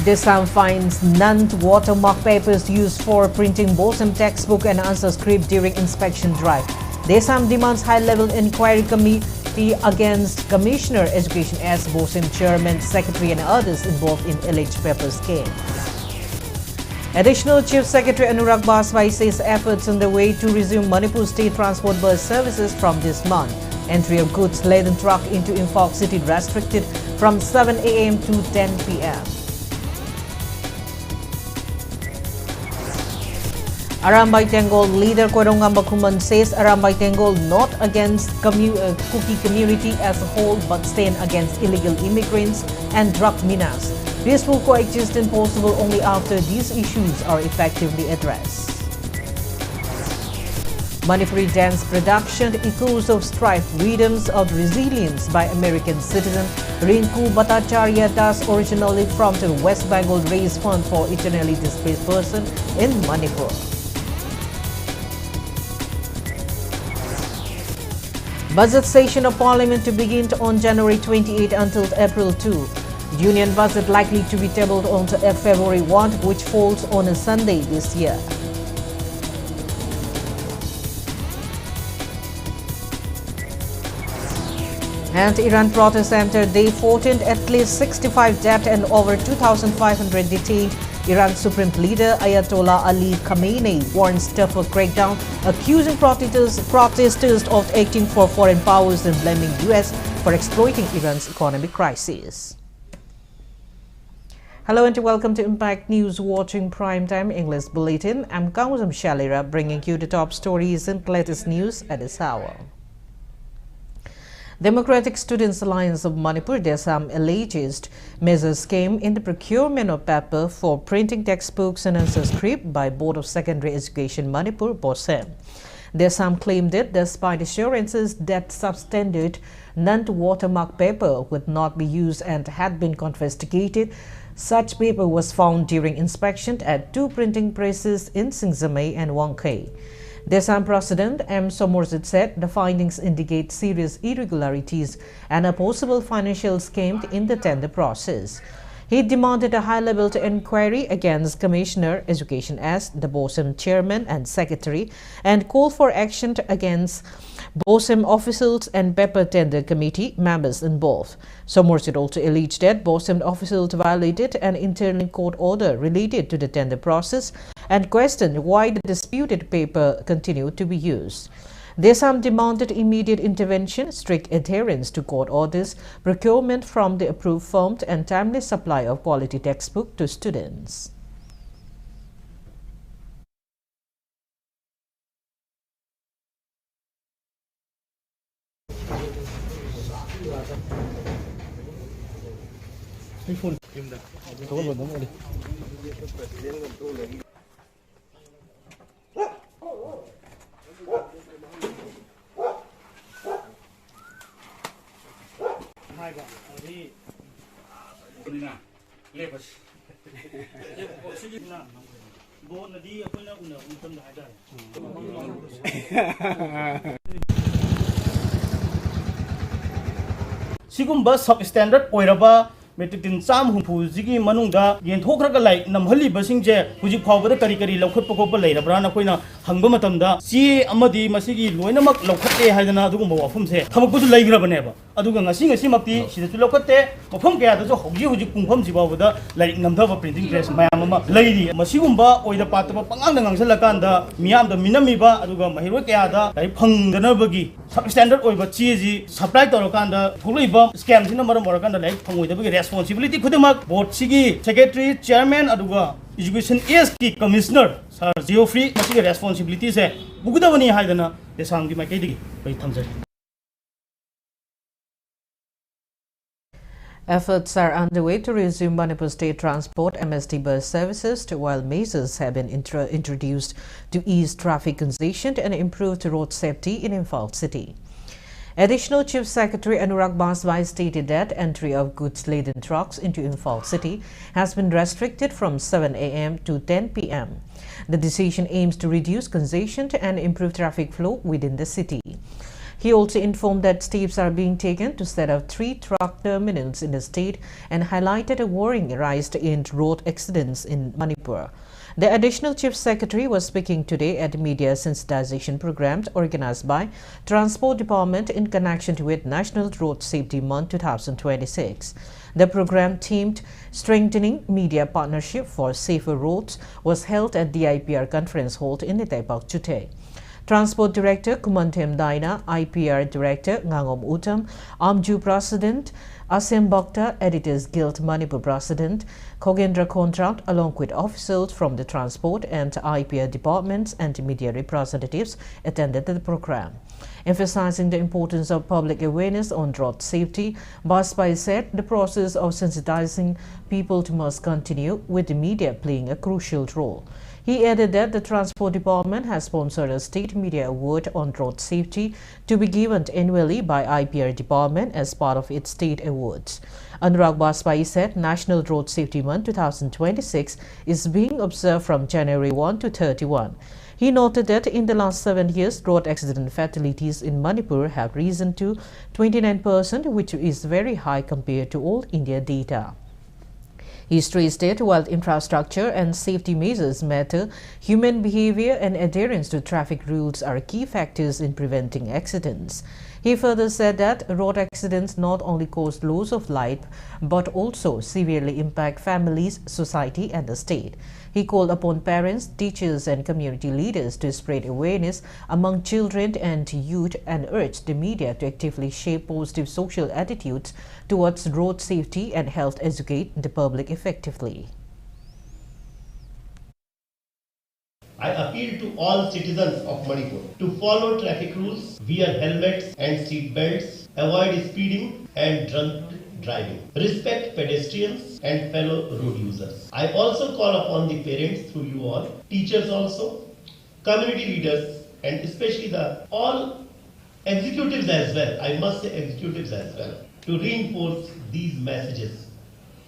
Desam finds non-watermark papers used for printing BOSEM textbook and answer script during inspection drive. Desam demands high-level inquiry committee against Commissioner Education as BOSEM chairman, secretary and others involved in alleged paper scam. Additional Chief Secretary Anurag Baswai says efforts on the way to resume Manipur state transport bus services from this month. Entry of goods laden truck into Imphal city restricted from 7 a.m. to 10 p.m. Arambay Tengol leader Koirongam Bakuman says Arambay Tengol not against Kuki community as a whole but stand against illegal immigrants and drug menace. Peaceful coexistence possible only after these issues are effectively addressed. Manipuri dance production echoes of strife, rhythms of resilience by American citizen Rinku Bhattacharya Das, originally from the West Bengal, raised fund for internally displaced person in Manipur. Budget session of Parliament to begin on January 28 until April 2. Union budget likely to be tabled on February 1, which falls on a Sunday this year. And Iran protests entered day 14, at least 65 dead and over 2,500 detained. Iran's supreme leader Ayatollah Ali Khamenei warns tougher crackdown, accusing protesters of acting for foreign powers and blaming US for exploiting Iran's economic crisis. Hello and welcome to Impact News, watching Primetime English Bulletin. I'm KANGUJAM SHELLYRA, bringing you the top stories and latest news at this hour. Democratic Students Alliance of Manipur Desam alleged measures came in the procurement of paper for printing textbooks and answer script by Board of Secondary Education Manipur BOSEM. Desam claimed that despite assurances that substandard non-watermark paper would not be used and had been confiscated, such paper was found during inspection at two printing presses in Singzamay and Wangkei. Desam President M. Somorzit said the findings indicate serious irregularities and a possible financial scheme in the tender process. He demanded a high-level inquiry against Commissioner Education as the BOSEM chairman and secretary and called for action against BOSEM officials and paper tender committee members involved. Somorzit also alleged that BOSEM officials violated an internal court order related to the tender process and questioned why the disputed paper continued to be used. Desam demanded immediate intervention, strict adherence to court orders, procurement from the approved firms, and timely supply of quality textbook to students. Sigumba substandard oiraba metric cham humpuji manungda yenthokraga lai namhali basingje huji phawbada kari lokhat pokopa leirabra na koina hangba matamda chi amadi masigi loinamak lokhatte haidana adugumba wafumse thamukbu leigrabane aduga ngasi makti sidachu lokhatte mafam kaya da huji pungpham jibawada lai namdaba printing press mayam ama leiri masigumba oida pataba pangang ngangsalakanda miyam da minamiba aduga mahiro kaya da lai phangdanabagi substandard oiba chi supply torokanda tholiba scam sina maram orakanda lai phangoidabagi responsibility khudamak board sigi secretary chairman aduga education is ki commissioner sir geoffrey masigi responsibility se bugudabani haidana desam gi maikaidigi bai thamjai. Efforts are underway to resume Manipur state transport MST bus services, while measures have been introduced to ease traffic congestion and improve road safety in Imphal city. Additional Chief Secretary Anurag Baswai stated that entry of goods-laden trucks into Imphal city has been restricted from 7 a.m. to 10 p.m. The decision aims to reduce congestion and improve traffic flow within the city. He also informed that steps are being taken to set up 3 truck terminals in the state and highlighted a worrying rise in road accidents in Manipur. The additional chief secretary was speaking today at media sensitization programs organized by Transport Department in connection with National Road Safety Month 2026. The program themed Strengthening Media Partnership for Safer Roads was held at the IPR Conference Hall in Itaipak today. Transport Director Kumantem Daina, IPR Director Ngangom Utam, Amju President Asem Bhakta, Editors Guild Manipur President Khogendra Contract, along with officials from the Transport and IPR departments and media representatives attended the program. Emphasizing the importance of public awareness on road safety, Bajpai said the process of sensitizing people must continue, with the media playing a crucial role. He added that the Transport Department has sponsored a State Media Award on road safety to be given annually by IPR Department as part of its state awards. Anurag Bajpai said National Road Safety Month 2026 is being observed from January 1 to 31. He noted that in the last 7 years, road accident fatalities in Manipur have risen to 29%, which is very high compared to all India data. He stressed that while infrastructure and safety measures matter, human behavior and adherence to traffic rules are key factors in preventing accidents. He further said that road accidents not only cause loss of life but also severely impact families, society, and the state. He called upon parents, teachers, and community leaders to spread awareness among children and youth and urged the media to actively shape positive social attitudes towards road safety and help educate the public effectively. I appeal to all citizens of Manipur to follow traffic rules, wear helmets and seat belts, avoid speeding and drunk driving, respect pedestrians and fellow road users. I also call upon the parents through you all, teachers also, community leaders, and especially all executives as well, I must say executives as well, to reinforce these messages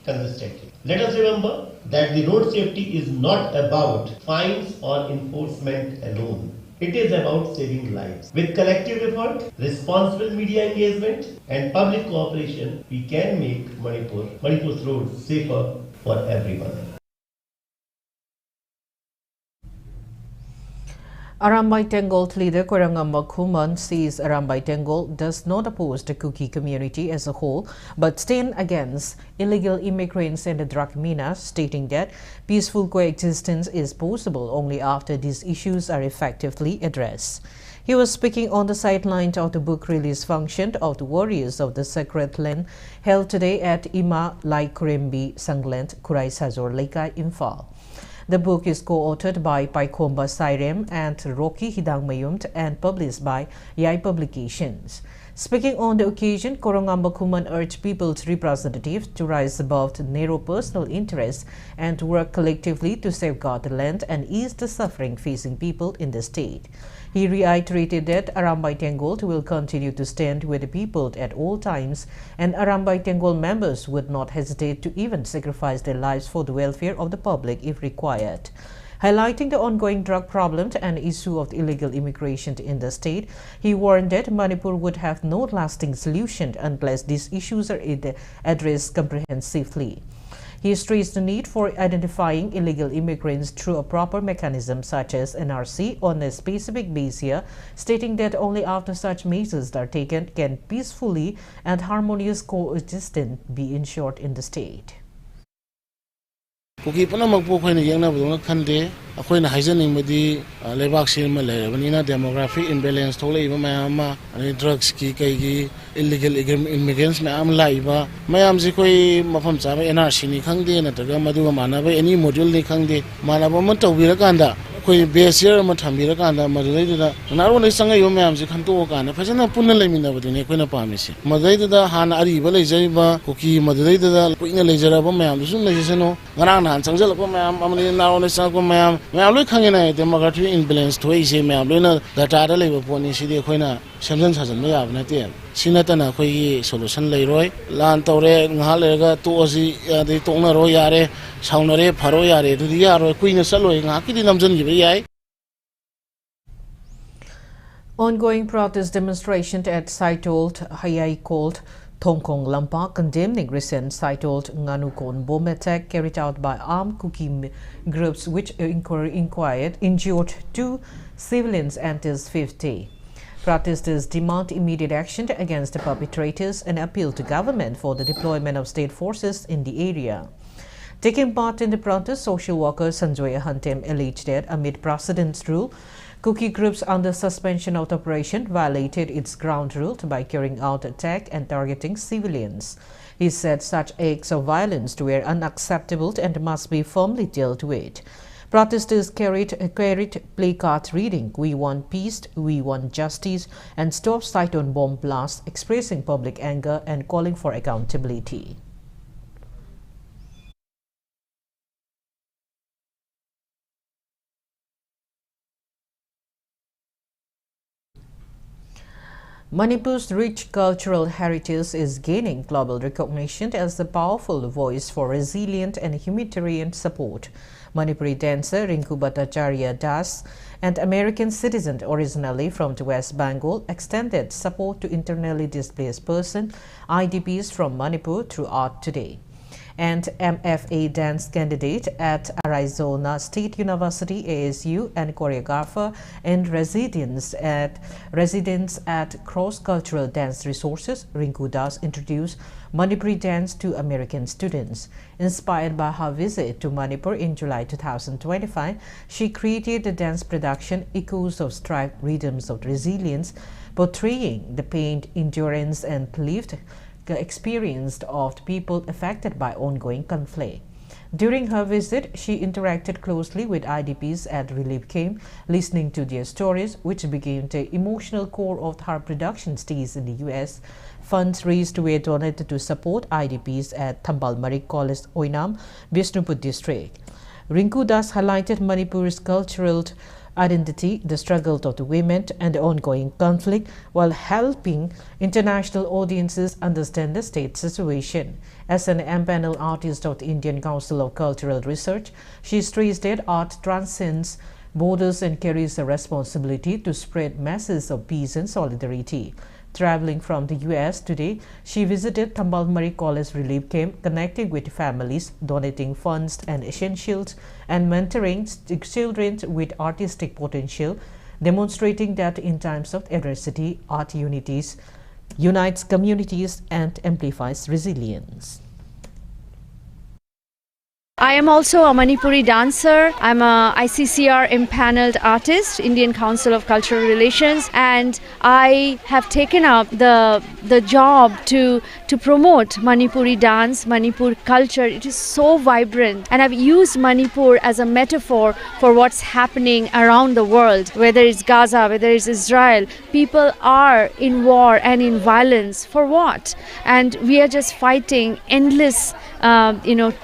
consistently. Let us remember that the road safety is not about fines or enforcement alone. It is about saving lives. With collective effort, responsible media engagement, and public cooperation, we can make Manipur's roads safer for everyone. Arambai Tengol leader Korangamba Kuman says Arambai Tengol does not oppose the Kuki community as a whole, but stand against illegal immigrants and the drug mina, stating that peaceful coexistence is possible only after these issues are effectively addressed. He was speaking on the sidelines of the book release function of the Warriors of the Sacred Land held today at Ima Lai Kurembi Sangland, Kurai Sajor Lekai, Imphal. The book is co-authored by Paikomba Sairem and Rocky Hidang Mayumt and published by Yai Publications. Speaking on the occasion, Korongamba Kuman urged people's representatives to rise above the narrow personal interests and to work collectively to safeguard the land and ease the suffering facing people in the state. He reiterated that Arambai Tengol will continue to stand with the people at all times, and Arambai Tengol members would not hesitate to even sacrifice their lives for the welfare of the public if required. Highlighting the ongoing drug problem and issue of illegal immigration in the state, he warned that Manipur would have no lasting solution unless these issues are addressed comprehensively. He stressed the need for identifying illegal immigrants through a proper mechanism such as NRC on a specific basis, stating that only after such measures are taken can peacefully and harmonious coexistence be ensured in the state. Kuki panamang po koy na yang na budong khande akoy na hygiene madi lebak sil ma le banina demographic imbalance thole iba mayama ani drugs ki kai gi illegal immigrants ma am laiba mayam ji koi mafam cha ba NRC ni khangde na taga madu mana ba any module ni khangde mana ba man tawira kanda koi basier ma thambira kanda madai da naro nei sanga yo mayam ji khanto kana phajana punna lemina badine koi na pamisi madai da hana ari ba lejai ba kuki madai da kuina lejara ba mayam sum lejesano ngarang na changjal ko mayam amni naro nei sa ko mayam loi khangin na democratic imbalance thoi se mayam loi na data da leba poni si de khoina samjan sajan ma yab na te sinata na khoi gi solution leiroi lan tore ngha lega to asi de tongna ro yare saunare pharo yare du yaro kuina saloi nga ki di namjan gi yai. Ongoing protest demonstration at Saitold Hayai called Thongkong Lampa condemning recent Saitold Nganukon bomb attack carried out by armed Kuki groups which injured 2 civilians and is 50. Protesters demand immediate action against the perpetrators and appeal to government for the deployment of state forces in the area. Taking part in the protest, social worker Sanjoya Hantem alleged that amid President's rule, Kuki groups under suspension of operation violated its ground rule by carrying out attack and targeting civilians. He said such acts of violence were unacceptable and must be firmly dealt with. Protesters carried placards reading, "We want peace, we want justice," and "Stop Saiton bomb blast," expressing public anger and calling for accountability. Manipur's rich cultural heritage is gaining global recognition as a powerful voice for resilient and humanitarian support. Manipuri dancer Rinku Bhattacharya Das, an American citizen originally from the West Bengal, extended support to internally displaced persons, IDPs from Manipur, through art today. And MFA dance candidate at Arizona State University ASU and choreographer and residents at Cross Cultural Dance Resources, Rinku Das introduced Manipuri dance to American students. Inspired by her visit to Manipur in July 2025, she created the dance production Echoes of Strife, Rhythms of Resilience, portraying the pain, endurance, and lived experienced of the people affected by ongoing conflict. During her visit, she interacted closely with IDPs at relief camp, listening to their stories, which became the emotional core of her production stays in the U.S. Funds raised were donated to support IDPs at Thambalmari College, Oinam, Bishnupur district. Rinku Das highlighted Manipur's cultural identity, the struggle of the women, and the ongoing conflict, while helping international audiences understand the state situation. As an empaneled artist of the Indian Council of Cultural Research, she stressed that art transcends borders and carries a responsibility to spread messages of peace and solidarity. Traveling from the U.S. today, she visited Thambalmari College relief camp, connecting with families, donating funds and essentials, and mentoring children with artistic potential, demonstrating that in times of adversity, art unites communities and amplifies resilience. I am also a Manipuri dancer. I'm a ICCR empaneled artist, Indian Council of Cultural Relations, and I have taken up the job to promote Manipuri dance, Manipur culture. It is so vibrant, and I've used Manipur as a metaphor for what's happening around the world, whether it's Gaza, whether it's Israel. People are in war and in violence. For what? And we are just fighting endless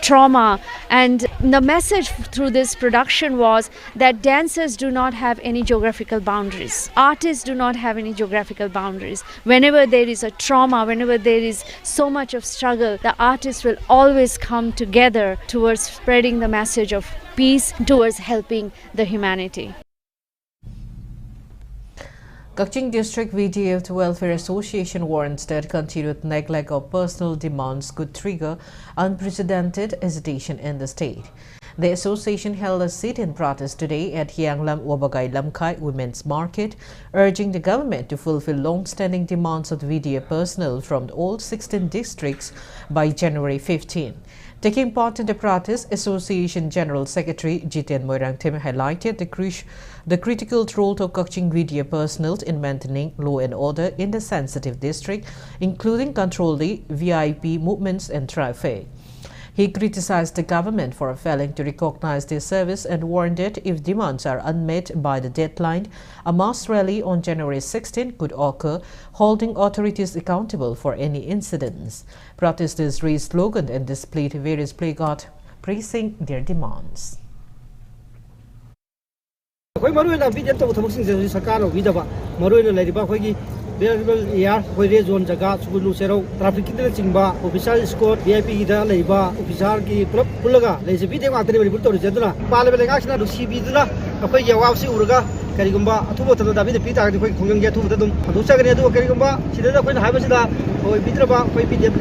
trauma. And the message through this production was that dancers do not have any geographical boundaries. Artists do not have any geographical boundaries. Whenever there is a trauma, whenever there is so much of struggle, the artists will always come together towards spreading the message of peace, towards helping the humanity. Kaching District VDF Welfare Association warns that continued neglect of personal demands could trigger unprecedented agitation in the state. The association held a sit-in protest today at Hianglam Wabagay Lamkai Women's Market, urging the government to fulfill long-standing demands of the VDF personnel from all 16 districts by January 15. Taking part in the protest, Association General Secretary Jiten Moirangthim highlighted the critical role of Kaching VDF personnel in maintaining law and order in the sensitive district, including controlling VIP movements and traffic. He criticized the government for failing to recognize their service and warned that if demands are unmet by the deadline, a mass rally on January 16 could occur, holding authorities accountable for any incidents. Protesters raised slogans and displayed various placards praising their demands. Variable air, zone jaga, Sulu Sero, traffic in the Chimba, official escort, VIP da Leba, official ki Pulaga, there's a video after the Zedula, Parliamentary action to CB, ꯑꯩꯈꯣꯏ ꯌꯥꯋꯥꯁꯤ ꯎꯔꯒ ꯀꯔꯤꯒꯨꯝꯕ ꯑꯊꯨꯕ ꯃꯇꯝꯗ ꯗꯥꯕꯤꯗ ꯄꯤ ꯇꯥꯔꯒꯗꯤ ꯑꯩꯈꯣꯏ ꯈꯨꯡꯒꯪꯒꯤ ꯑꯊꯨꯕꯗ ꯑꯗꯨꯝ ꯍꯟꯗꯣꯛꯆꯒꯅꯤ ꯑꯗꯨꯒ ꯀꯔꯤꯒꯨꯝꯕ ꯁꯤꯗ ꯑꯩꯈꯣꯏꯅ ꯍꯥꯏꯕꯁꯤꯗ ꯑꯣꯏꯕꯤꯗ꯭ꯔꯕ ꯑꯩꯈꯣꯏ ꯄꯤꯗꯦꯞ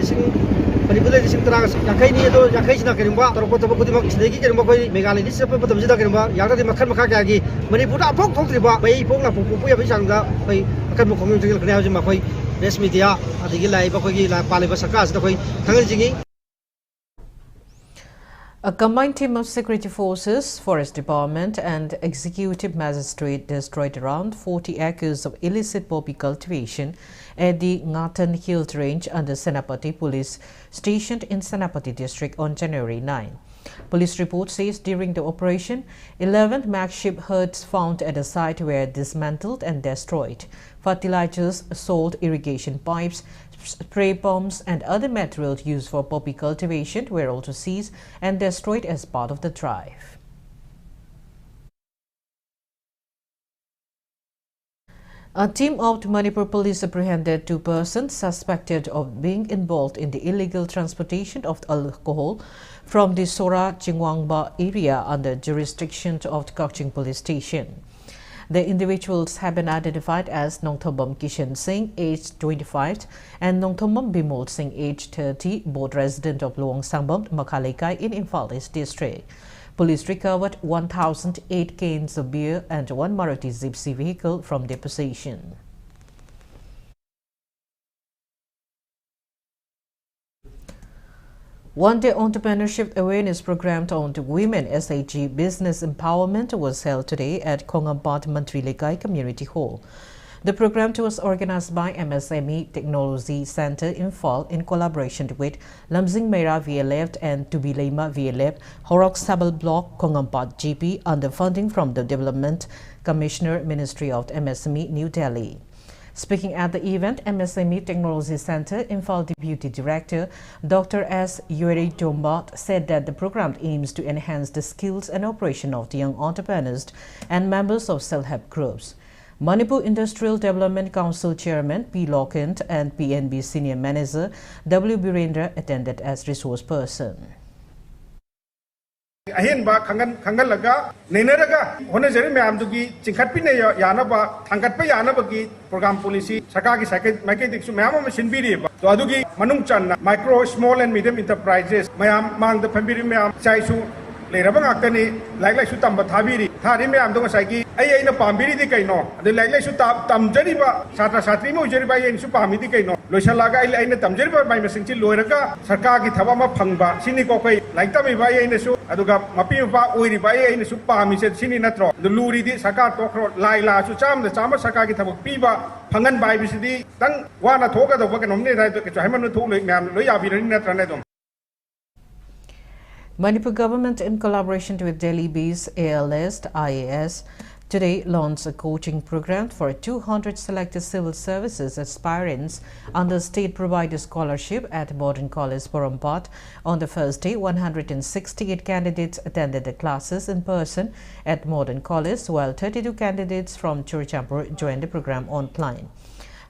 ꯃꯅꯤꯄꯨꯔꯗ ꯂꯤꯁꯤꯡ 50 ꯑꯗꯣ 50ꯁꯤꯅ ꯀꯔꯤꯒꯨꯝꯕ ꯇꯧꯔꯛꯄ ꯊꯕꯛ ꯈꯨꯗꯤꯡꯃꯛ ꯁꯤꯗꯒꯤ ꯀꯔꯤꯒꯨꯝꯕ ꯑꯩꯈꯣꯏ ꯃꯦꯘꯥꯂꯌꯥꯗ ꯆꯠꯄ ꯃꯇꯝꯁꯤꯗ ꯀꯔꯤꯒꯨꯝꯕ ꯌꯥꯔꯒꯗꯤ ꯃꯈꯜ ꯃꯈꯥ ꯀꯌꯥꯒꯤ ꯃꯅꯤꯄꯨꯔꯗ ꯑꯃꯐꯥꯎ ꯊꯣꯛꯇ꯭ꯔꯤꯕ ꯃꯩ ꯄꯣꯛꯅ ꯄꯣꯛꯄ ꯌꯥꯕꯒꯤ ꯆꯥꯡꯗ ꯑꯩꯈꯣꯏ ꯑꯀꯟꯕ ꯈꯣꯡꯖꯪ ꯊꯦꯡꯅꯔꯛꯀꯅꯤ ꯍꯥꯏꯕꯁꯤ ꯑꯩꯈꯣꯏ ꯄ꯭ꯔꯦꯁ ꯃꯤꯗꯤꯌꯥ ꯑꯗꯒꯤ ꯂꯥꯛꯏꯕ ꯑꯩꯈꯣꯏꯒꯤ ꯄꯥꯜꯂꯤꯕ ꯁꯔꯀꯥꯔꯁꯤꯗ ꯑꯩꯈꯣꯏ ꯈꯪꯍꯟꯅꯤꯡꯉꯤ. A combined team of security forces, forest department and executive magistrate destroyed around 40 acres of illicit poppy cultivation at the Ngatan Hill Range under Senapati Police stationed in Senapati district on January 9. Police report says during the operation, 11 makeshift herds found at the site were dismantled and destroyed. Fertilizers, salt, irrigation pipes, spray pumps and other materials used for poppy cultivation were also seized and destroyed as part of the drive. A team of Manipur police apprehended 2 persons suspected of being involved in the illegal transportation of alcohol from the Sora Chingwangba area under jurisdiction of the Kakching police station. The individuals have been identified as Nongthobam Kishan Singh, aged 25, and Nongthobam Bimol Singh, aged 30, both resident of Luang Sangbam, Makalekai in Imphal East district. Police recovered 1,008 cans of beer and 1 Maruti Zipsi vehicle from their possession. One-day entrepreneurship awareness program on the Women SHG Business Empowerment was held today at KANGUJAM Parliamentary Community Hall. The program was organized by MSME Technology Center Imphal in collaboration with Lamsing Mera VLF and Tubilema VLF, Horok Sabal Block, KANGUJAM GP under funding from the Development Commissioner, Ministry of MSME, New Delhi. Speaking at the event, MSME Technology Center Imphal Deputy Director Dr. S. Yuri Tombat said that the program aims to enhance the skills and operation of the young entrepreneurs and members of self-help groups. Manipur Industrial Development Council Chairman P. Lokant and PNB Senior Manager W. Birendra attended as resource person. अहिंबा खंगल लगा नेनरगा होने जरे में आमदुगी चिंखट भी नहीं यानबा थंगट पे यानबगी programme policy सरकार की cycle मैकेटिक्स में आम मशीन भी रही तो अदुगी मनुंग चन्ना micro small and medium enterprises मयाम मांग द फैमिली में आम चाइसु लेरबा ngakani लाइक लाइक सु तंब थाबीरी थारी में आम दो साइकी आई न पामबीरी दी कइनो अदे लाइक लाइक सु तमजरीबा छात्र छात्री में उजरीबा ये सु पामी दी कइनो लोइसलागा आई न तमजरीबा बाय मसिंची लोइरगा सरकार की थबा मा फंगबा सिनी को कोई लाइक तमी बाय ये सु अदुगा मपी मपा ओइरिबा ये सु पामी से सिनी नत्रो द लूरी दी सरकार तोखरो लाइला सु चाम सरकार की थबक पीबा फंगन बाय बिसिदी तंग वाना थोका दो बक नोमने दाय तो हाइमन थोक लोइ म्याम लोइ याबिरनि नत्रने दो. Manipur government, in collaboration with Delhi-based ALS, IAS, today launched a coaching program for 200 selected civil services aspirants under state-provided scholarship at Modern College, Porompat. On the first day, 168 candidates attended the classes in person at Modern College, while 32 candidates from Churchampur joined the program online.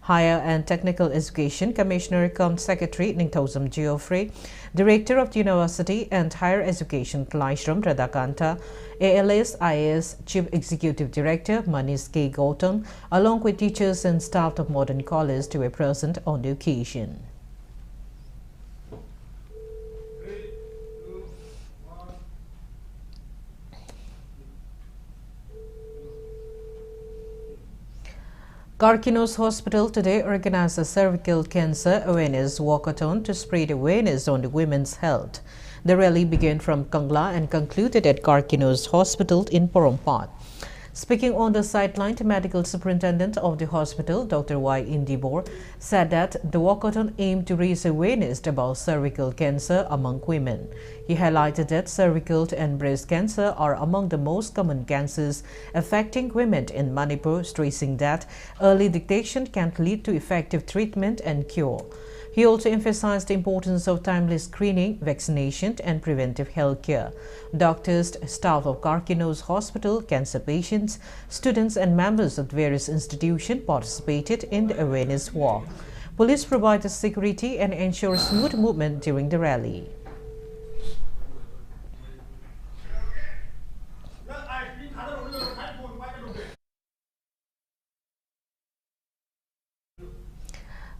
Higher and Technical Education Commissioner cum Secretary Ningthosam Geoffrey, Director of the University and Higher Education Klaishram Radhakanta, ALS IAS Chief Executive Director Manish K. Gautam, along with teachers and staff of Modern College were present on the occasion. Karkinos Hospital today organized a cervical cancer awareness walkathon to spread awareness on the women's health. The rally began from Kangla and concluded at Karkinos Hospital in Porompat. Speaking on the sideline, the medical superintendent of the hospital, Dr. Y. Indibor, said that the walkathon aimed to raise awareness about cervical cancer among women. He highlighted that cervical and breast cancer are among the most common cancers affecting women in Manipur, stressing that early detection can lead to effective treatment and cure. He also emphasized the importance of timely screening, vaccination, and preventive health care. Doctors, staff of Karkinos Hospital, cancer patients, students, and members of various institutions participated in the awareness walk. Police provided security and ensured smooth movement during the rally.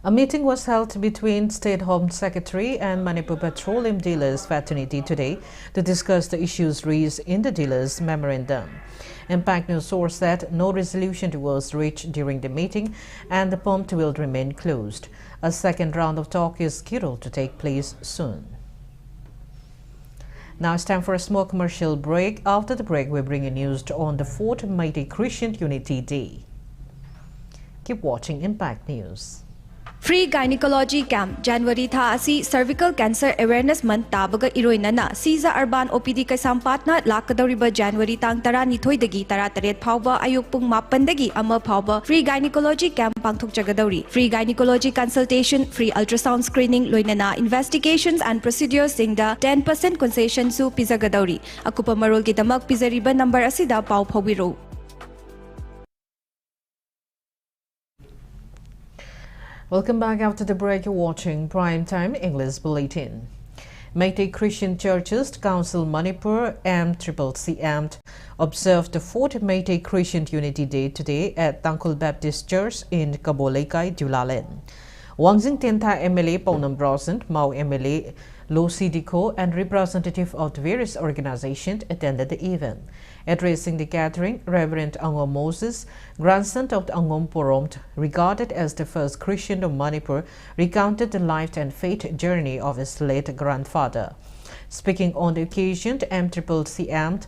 A meeting was held between State Home Secretary and Manipur Petroleum Dealers Fraternity today to discuss the issues raised in the dealers' memorandum. Impact News source said no resolution was reached during the meeting and the pump will remain closed. A second round of talk is scheduled to take place soon. Now it's time for a small commercial break. After the break, we bring you news on the 4th Mighty Christian Unity Day. Keep watching Impact News. Free Gynecology Camp January tha asi Cervical Cancer Awareness Month tabaga iroinana Siza Urban OPD Kaisampatna lakadoriba January tang 12 dagi 13 phawba ayuk pung 8 dagi ama phawba Free Gynecology Camp pangthokjagadauri. Free gynecology consultation, free ultrasound screening loinana investigations and procedures singda 10% concession su pizagadauri. Akupa marol gidamak pizariba number asida pau phawiro. Welcome back. After the break, you're watching Primetime English Bulletin. Meitei Christian Churches Council Manipur MCCC observed the 4th Meitei Christian Unity Day today at Tangkul Baptist Church in Kabolekai, Dulalen. Wangzing Tenta MLA Pounam Brosant, Mau MLA Lo Sidiko and representative of the various organizations attended the event. Addressing the gathering, Reverend Angom Moses, grandson of Angom Porom, regarded as the first Christian of Manipur, recounted the life and faith journey of his late grandfather. Speaking on the occasion, MCCC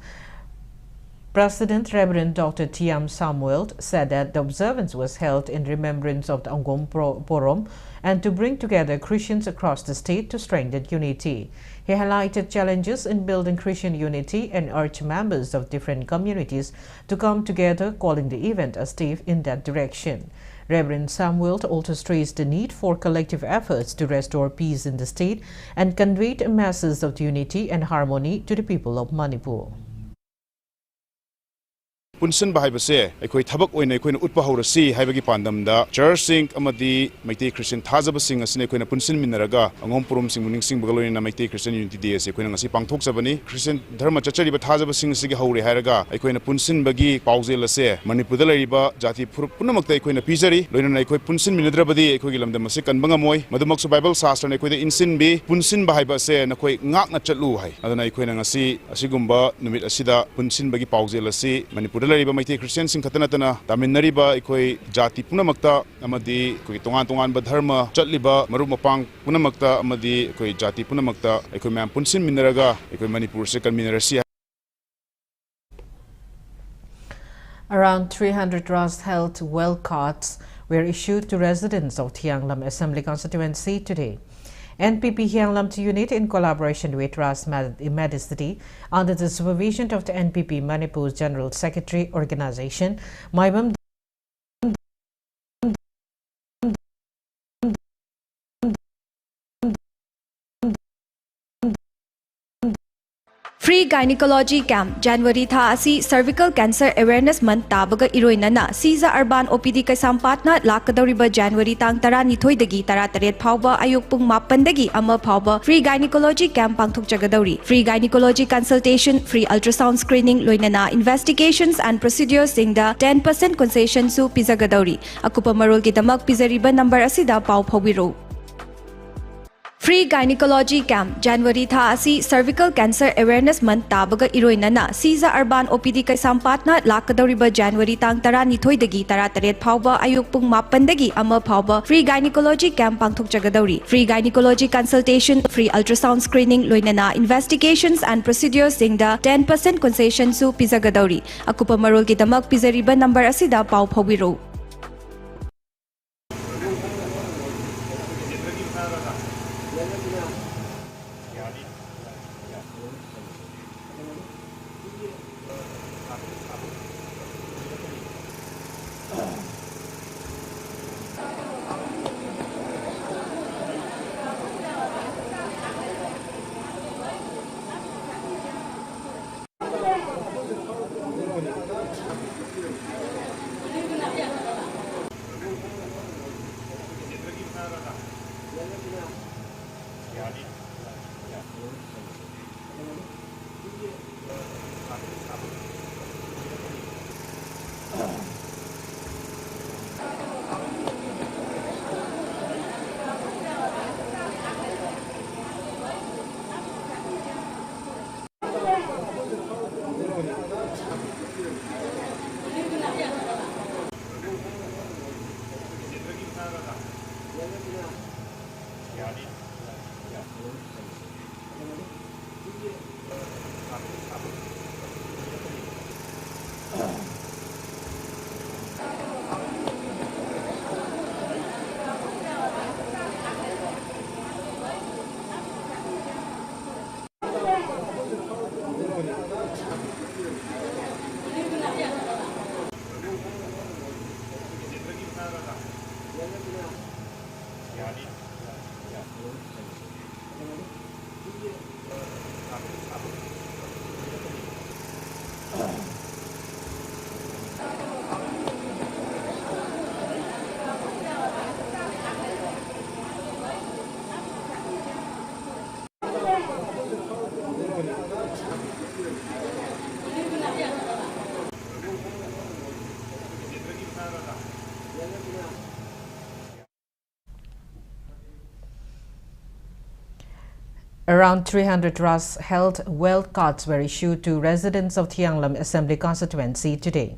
President Reverend Dr. T.M. Samuel said that the observance was held in remembrance of the Angom Porom and to bring together Christians across the state to strengthen unity. He highlighted challenges in building Christian unity and urged members of different communities to come together, calling the event a step in that direction. Reverend Samuel also stressed the need for collective efforts to restore peace in the state and conveyed a message of unity and harmony to the people of Manipur. Punsan bahibase ekoi thabak oina ekoi utpa horasi haibagi pandamda church sing amadi Meitei Christian thajaba sing asine ekoi punsan minaraga angom purum sing muning sing bagaloi na Meitei Christian Unity Day ase ekoi ngasi pangthok sabani Christian dharma chachari ba thajaba sing sigi hauri hairaga ekoi punsan bagi paujel ase Manipur da lariba jati punamakta ekoi pijari loina na ekoi punsan minadrabadi ekoi lamdam ase kanbanga moi madumak su Bible sastra ekoi insin bi punsan bahibase na koi ngak na chatlu hai adana ekoi ngasi asigumba numit asida punsan bagi paujel ase Manipur Lariba Meitei Christian sing khatanatana taminariba ekoi jati punamakta amadi ekoi tongan ba dharma chatliba maru mapang punamakta amadi ekoi jati punamakta ekoi ma'am punsin minaraga ekoi Manipur se kanminarasi. Around 300 Rust Health well cards were issued to residents of Thianglam Assembly constituency today. NPP Thianglam unit in collaboration with Ras Medicity under the supervision of the NPP Manipur's General Secretary Organization, Maibam Free Gynecology Camp January tha asi Cervical Cancer Awareness Month tabaga iroinana Siza Urban OPD Kaisampatna lakadoriba January tang 12 dagi 13 phawba ayuk pung 8 dagi ama phawba Free Gynecology Camp pangthokjagadauri. Free Gynecology consultation, free ultrasound screening loinana investigations and procedures singda 10% concession su pizagadauri. Akupa marol gidamak pizariba number asida pau phawiro. Free Gynecology Camp January tha asi Cervical Cancer Awareness Month tabaga iroinana Siza Urban OPD Kaisampatna lakadoriba January tang 12 dagi 13 phawba ayuk pung 8 dagi ama phawba Free Gynecology Camp pangthokjagadauri. Free Gynecology consultation, free ultrasound screening loinana investigations and procedures singda 10% concession su pizagadauri. Akupa marol gidamak pizariba number asida pau phawiro. Around 300 Ras Health Wealth Cards were issued to residents of Thianglam Assembly constituency today.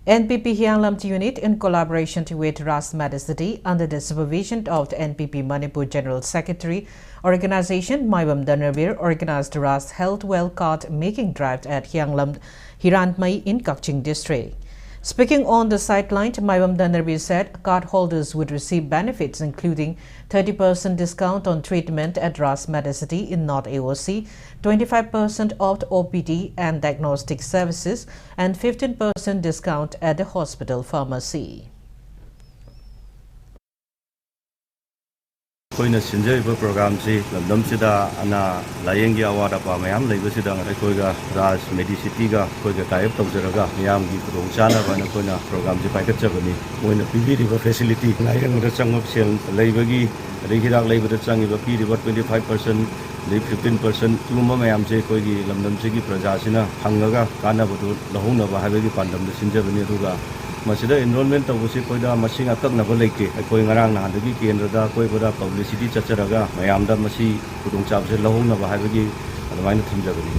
NPP Thianglam unit, in collaboration with Ras Medicity under the supervision of the NPP Manipur General Secretary Organization Maibam Danravir, organized the Ras Health Wealth Card making drive at Thianglam Hirantmai in Kakching district. Speaking on the sideline, Maibam Danravir said card holders would receive benefits including 30% discount on treatment at Ras Medicity in North AOC, 25% off OPD and diagnostic services, and 15% discount at the hospital pharmacy. Koina sinjaiba program si lamdam sida ana layengi awada pa mayam leiba sida koiga Ras Medicity ga koiga taib tawjaraga mayam gi khudong chana bana koina program si paikat chabani moina pibi riba facility laiyang da changop sel leiba gi regirak leiba da changi ba pi riba 25% le 15% tumma mayam se koigi lamdam se gi praja sina hangaga kana bodu lahuna ba habe gi pandam da sinjabani ruga masida enrollment tawusi koida masinga kakna ba leike koi ngarang na handagi kendra da koi boda publicity chacharaga mayam da masi khudong chab se lahuna ba habe gi adamaina thamjabani.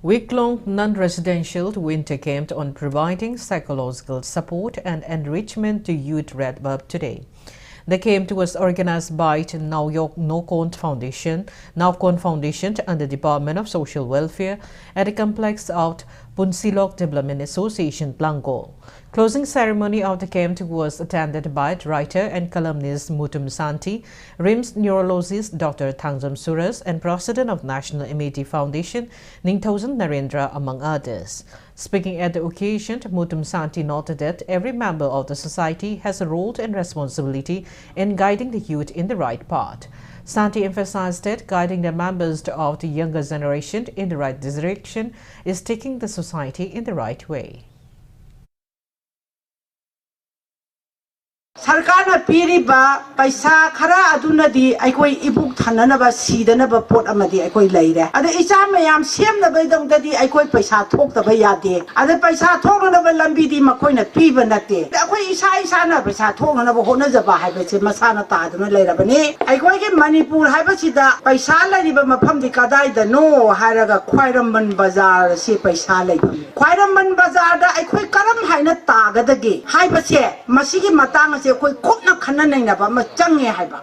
Week-long non-residential winter camp on providing psychological support and enrichment to youth wrapped up today. The camp was organized by the Naukon Foundation and the Department of Social Welfare at the complex of Punsilok Development Association, Blanco. Closing ceremony of the camp was attended by writer and columnist Mutum Santi, RIMS neurologist Dr. Thangjam Suras, and President of National Amity Foundation, Ningthosan Narendra, among others. Speaking at the occasion, Mutum Santi noted that every member of the society has a role and responsibility in guiding the youth in the right path. Santi emphasized that guiding the members of the younger generation in the right direction is taking the society in the right way. सरकार पीरीबा पैसा खरा अदुनदी अकोई ebook थननबा सीदनबा pot अमदी अकोई लैरे अदे इचा मयाम सेमनबैदंगददी अकोई पैसा थोकतबा यादे अदे पैसा थोकनबा लंबीदी मखोइना पीबा नते अकोई इसा पैसा थोकनबा होनजबा हाइबसे मसाना तादुना लैरबनी अकोई मणिपुर हाइबसिदा पैसा लैरिबा मफमदि कदाइदनो हाइरगा ख्वाइरमबन बाजार से पैसा लैबम ख्वाइरमबन बाजार दा अकोई करम हाइना तागदगे हाइबसे मसिगी मतांग से कोई खुदना खन्ना नहीं ना बा चंगे है बा.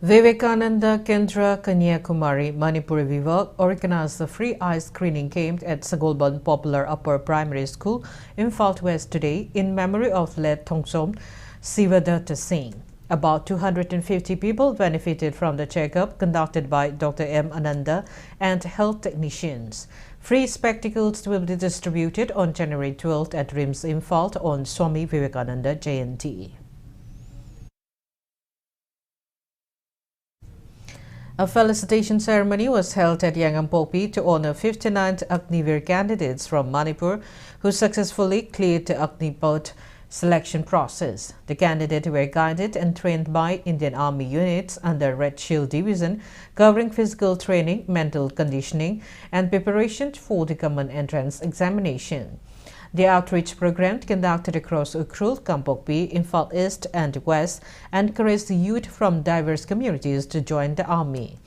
Vivekananda Kendra Kanyakumari Manipur Vivek organized the free eye screening camp at Sagolban Popular Upper Primary School in South West today in memory of late Thongsom Sivadatta Singh. About 250 people benefited from the checkup conducted by Dr. M. Ananda and health technicians. Free spectacles will be distributed on January 12th at RIMS Imphal on Swami Vivekananda Jayanti. A felicitation ceremony was held at Yangampopi to honor 59 Agnivir candidates from Manipur who successfully cleared the Agnipot selection process. The candidates were guided and trained by Indian Army units under Red Shield Division, covering physical training, mental conditioning, and preparation for the common entrance examination. The outreach program conducted across Ukrul, Kampokpi, Imphal East and West encouraged the youth from diverse communities to join the army.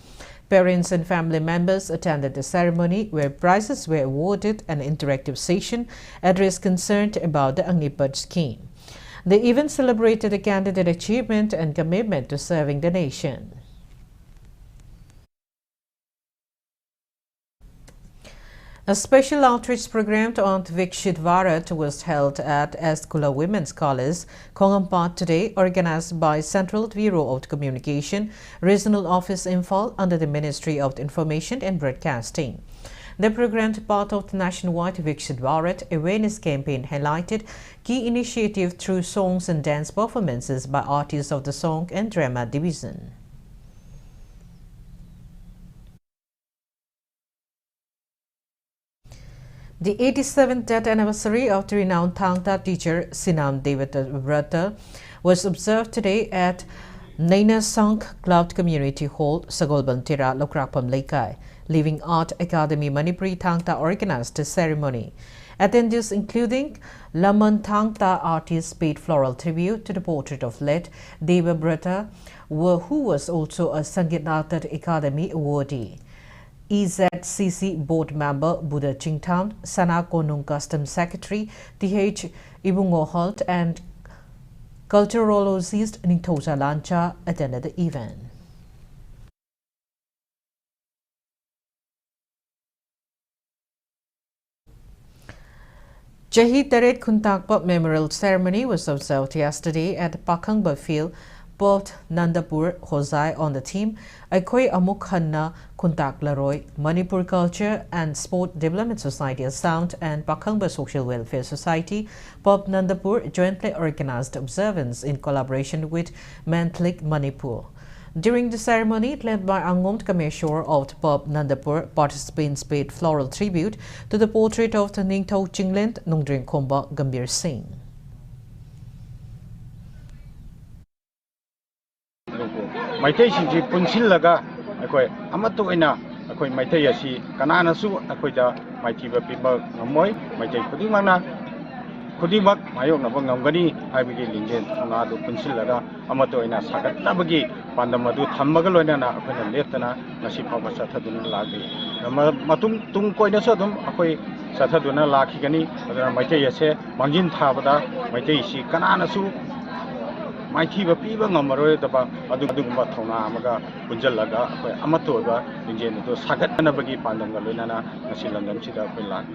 Parents and family members attended the ceremony where prizes were awarded and an interactive session addressed concern about the Agnipot scheme. The event celebrated the candidate achievement and commitment to serving the nation. A special outreach program on Vikshit Bharat was held at Estkula Women's College, Kongampat today, organized by Central Bureau of Communication, Regional Office Imphal under the Ministry of Information and Broadcasting. The program, part of the nationwide Vikshit Bharat awareness campaign, highlighted key initiatives through songs and dance performances by artists of the song and drama division. The 87th death anniversary of the renowned Thangta teacher Sinam Devavrata was observed today at Naina Sank Cloud Community Hall, Sagolban Tira, Lokrapam Laikai. Living Art Academy Manipuri Thangta organized the ceremony. Attendees including Laman Thangta artists paid floral tribute to the portrait of late Deva Brata, who was also a Sangeet Natak Academy awardee. EZCC board member Buddha Chingtown, Sana Konung Customs Secretary TH Ibungo Holt and culturologist Ningthosa Lancha attended the event. Chahi Taret Khuntakpa Memorial Ceremony was observed yesterday at Pakhangba Field, Port Nandapur, Hosai on the theme Aikoi Amuk Hanna Khuntak Laroi, Manipur Culture and Sport Development Society of Sound and Pakhangba Social Welfare Society, Port Nandapur jointly organized observance in collaboration with Mantlik Manipur. During the ceremony, led by Angom Kameshwar of Pop Nandapur, participants paid floral tribute to the portrait of the Ningtho Chinglent Nungdring Khomba Gambir Singh. Maitai Shinji Punsilaga, Akoi, Amatoina, Akoi Maitayasi, Kananasu, Akoida, Maitiba people, Namoy, Maitai Kudimana, Kudimak, Mayona Bangangani, I begin Linjen, Nado Punsilaga, Amatoina Sakat Nabagi, Pandamadu, Tamagalona, Akona Letana, Nasipava Sataduna Lagi. Matum Tunkoina Sodom, Akoi Sataduna Lakigani, Maitayase, Manjin Tabada, Maitaisi, Kananasu. Maithiba piba ngamaro daba aduguma thona amaga punjalaga amatoga injenu to sagatnabagi pandamga loinana nasilandam sida pela.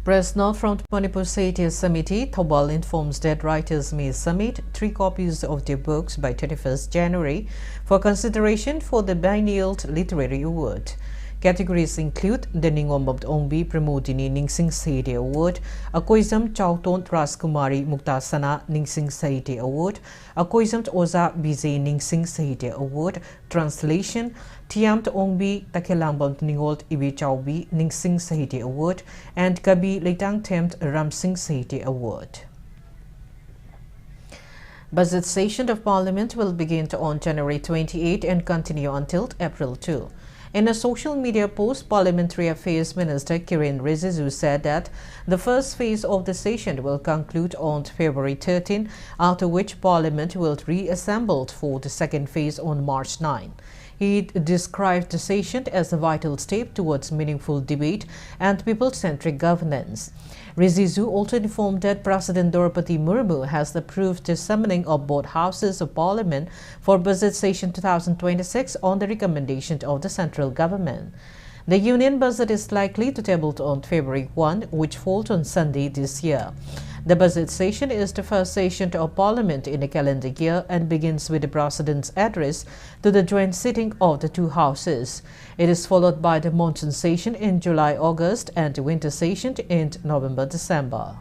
Press note from Manipur State Committee, Thobal informs that writers may submit 3 copies of their books by 21st January for consideration for the biennial literary award. Categories include the Ningombab Ongbi Pramodini Ningsing Sahitya Award, Akoizam Chauton Raskumari Muktasana Ningsing Sahitya Award, Akoizam Oza Bize Ningsing Sahitya Award, Translation, Tiamt Ongbi Takelambam Ningolt Ibi Chaubi Ningsing Sahitya Award, and Kabi Leitang Temt Ramsing Sahitya Award. Budget session of Parliament will begin on January 28 and continue until April 2. In a social media post, Parliamentary Affairs Minister Kiren Rijiju said that the first phase of the session will conclude on February 13, after which Parliament will reassemble for the second phase on March 9. He described the session as a vital step towards meaningful debate and people-centric governance. Rijiju also informed that President Draupadi Murmu has approved the summoning of both houses of Parliament for Budget Session 2026 on the recommendation of the central government. The union budget is likely to table on February 1, which falls on Sunday this year. The budget session is the first session of Parliament in a calendar year and begins with the President's address to the joint sitting of the 2 houses. It is followed by the monsoon session in July-August and the winter session in November-December.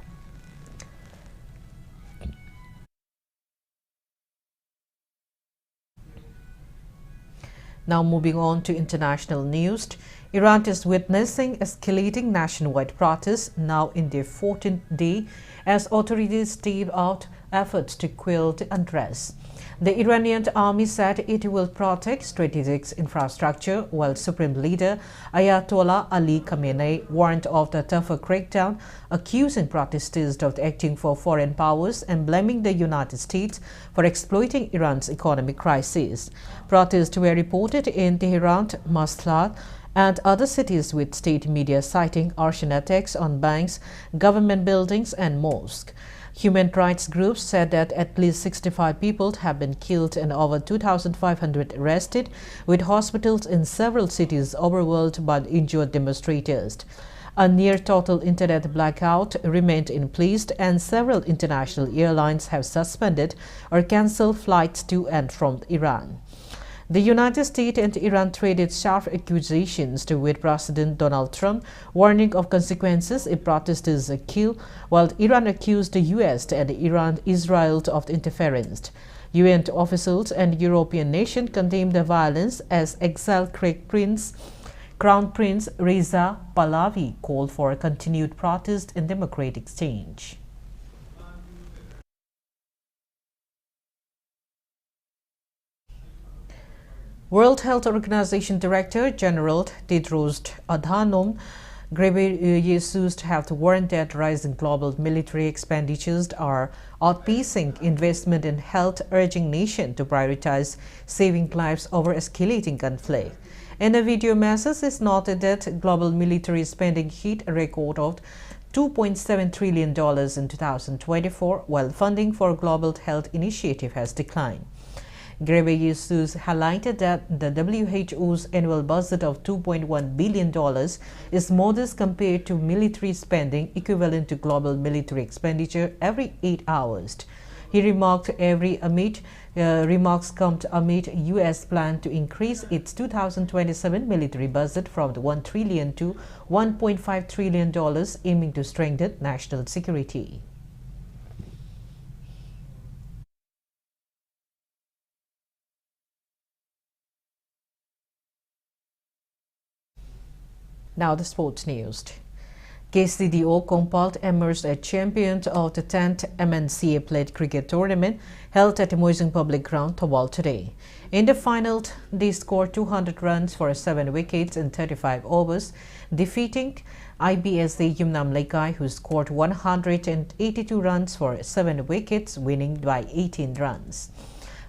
Now moving on to international news. Iran is witnessing escalating nationwide protests now in their 14th day as authorities stave out efforts to quell the unrest. The Iranian army said it will protect strategic infrastructure, while Supreme Leader Ayatollah Ali Khamenei warned of the tougher crackdown, accusing protesters of acting for foreign powers and blaming the United States for exploiting Iran's economic crisis. Protests were reported in Tehran, Maslat, and other cities, with state media citing arson attacks on banks, government buildings and mosques. Human rights groups said that at least 65 people have been killed and over 2,500 arrested, with hospitals in several cities overwhelmed by injured demonstrators. A near-total internet blackout remained in place, and several international airlines have suspended or cancelled flights to and from Iran. The United States and Iran traded sharp accusations with President Donald Trump, warning of consequences if protesters are killed, while Iran accused the U.S. and Israel of interference. UN officials and European nations condemned the violence as exiled Crown Prince Reza Pahlavi called for a continued protest and democratic change. World Health Organization Director General Tedros Adhanom Ghebreyesus have warned that rising global military expenditures are outpacing investment in health, urging nations to prioritize saving lives over escalating conflict. In a video message, it's noted that global military spending hit a record of $2.7 trillion in 2024, while funding for global health initiative has declined. Ghebreyesus highlighted that the WHO's annual budget of $2.1 billion is modest compared to military spending equivalent to global military expenditure every 8 hours. He remarked remarks come amid U.S. plan to increase its 2027 military budget from $1 trillion to $1.5 trillion, aiming to strengthen national security. Now the sports news. KCDO Compalt emerged as champion of the 10th MNCA Plate Cricket Tournament held at the Moising Public Ground, Tawal today. In the final, they scored 200 runs for 7 wickets in 35 overs, defeating IBSA Yumnam Laikai, who scored 182 runs for 7 wickets, winning by 18 runs.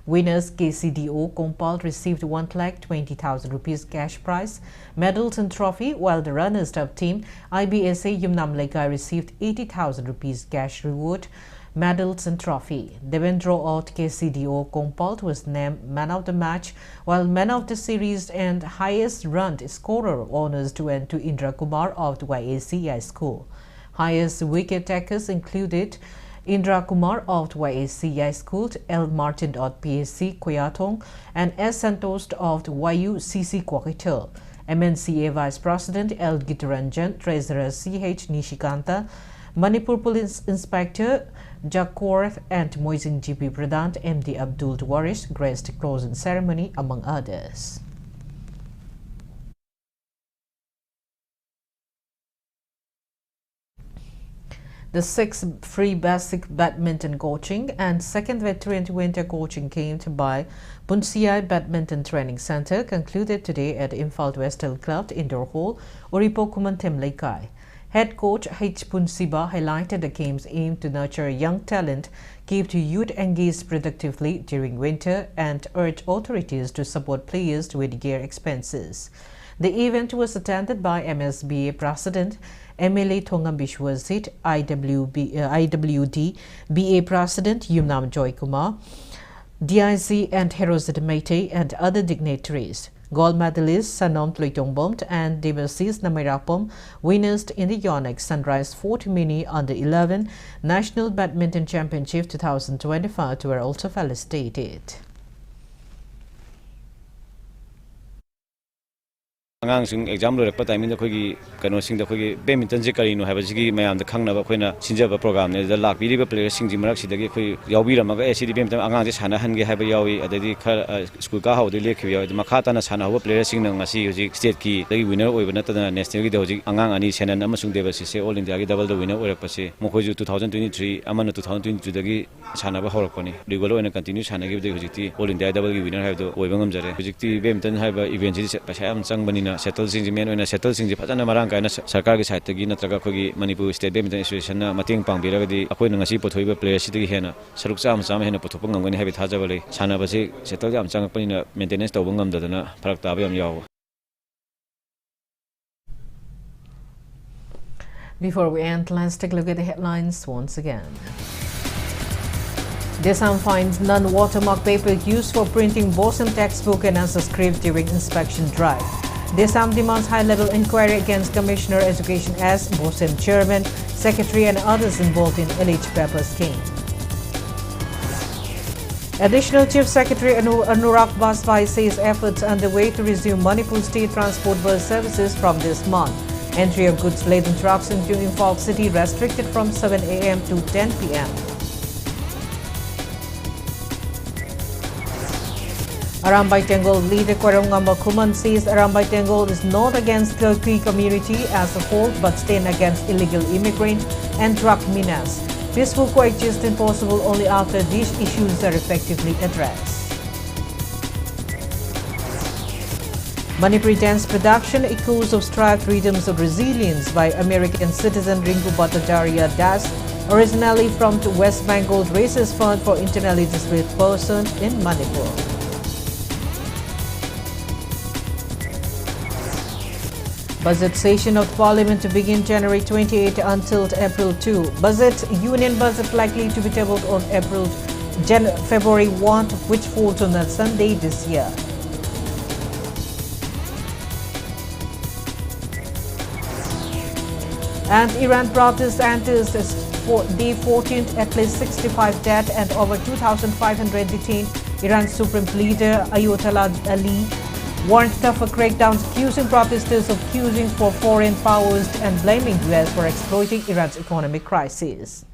Winners KCDO Compalt received 1,20,000 rupees cash prize, medals and trophy, while the runners-up team IBSA Yumnam Laikai received 80,000 rupees cash reward, medals and trophy. Devendra of KCDO Compalt was named man of the match, while man of the series and highest run scorer honors went to Indra Kumar of the YACI School. Highest wicket takers included Indra Kumar of YACI School, L. Martin of PSC Koyatong, and S. Santos of YUCC Kwakitel. MNCA Vice President L. Gitaranjan, Treasurer C.H. Nishikanta, Manipur Police Inspector Jakorth, and Moising GP Pradhan MD Abdul Waris graced the closing ceremony, among others. The 6th free basic badminton coaching and 2nd veteran winter coaching camp by Punsiai Badminton Training Center concluded today at Imphal Western Club Indoor Hall, Uripokumantim Laikai. Head coach H. Punsiba highlighted the game's aim to nurture young talent, keep the youth engaged productively during winter, and urge authorities to support players with gear expenses. The event was attended by MSBA President MLA Thongam Bishwasit, IWD BA President Yumnam Joy Kumar, DIC and Herozit Meite, and other dignitaries. Gold medalists Sanom Tloitongbomt and Devasis Namirapom, winners in the Yonex Sunrise Fort Mini Under 11 National Badminton Championship 2025 were also felicitated. Angangsing exam loirakpa timing da khoi kano sing da khoi badminton je karino haiba jigi mayam da khangnaba khoina sinjaba program ne da lakbiriba player sing ji marak sidagi khoi yaubiramaga acd badminton angang je sana hange haiba yawi adadi khar school ka hawde lekhi yawi makha tana sana hawa player sing na ngasi hoji state ki dagi winner oibana tana national gi da hoji angang ani senan amasung devasi se all india gi double da winner oirakpa se mokhoi ju 2023 amana 2022 dagi sana ba horakpani regular oina continue sana gi da hoji ti all india double gi winner haiba oiba ngamjare hoji ti badminton haiba event ji paisa am changbani settle sing men oina settle sing ji phajana marang kaina sarkar gi side gi natraga khogi Manipur State Badminton Association na mating pangbiragadi akoi ngasi pothoiba player sidagi hena saruk cham hena pothopang ngangani habi thajabale sana basi settle jam changapani na maintenance tawba ngamdadana pharak taba yam yaw. Before we end, let's take a look at the headlines once again. Desam finds non-watermark paper used for printing Bulletin textbook and answer script during inspection drive. Desam demands high-level inquiry against Commissioner Education as Bulletin Chairman, Secretary and others involved in alleged paper scheme. Additional Chief Secretary Anurag Baswai says efforts underway to resume Manipur State Transport bus services from this month. Entry of goods-laden trucks into Imphal City restricted from 7 a.m. to 10 p.m. Arambai Tengol leader Kwarongamba Kuman says Arambai Tengol is not against the Kwi community as a whole but stand against illegal immigrant and drug menace. Peaceful coexistence possible only after these issues are effectively addressed. Manipuri dance production echoes of strive rhythms of resilience by American citizen Ringu Bhattacharya Das, originally from West Bengal's Racist Fund for Internally Displaced Persons in Manipur. Budget session of Parliament to begin January 28 until April 2. Union budget likely to be tabled on February 1, which falls on a Sunday this year. And Iran protests enters for day 14th, at least 65 dead and over 2,500 detained. Iran's supreme leader Ayatollah Ali warned tougher crackdowns, accusing protesters of accusing for foreign powers and blaming US for exploiting Iran's economic crisis.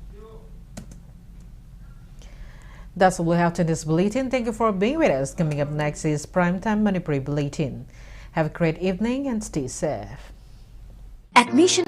That's all we have to this bulletin. Thank you for being with us. Coming up next is Primetime Manipuri Bulletin. Have a great evening and stay safe. Admission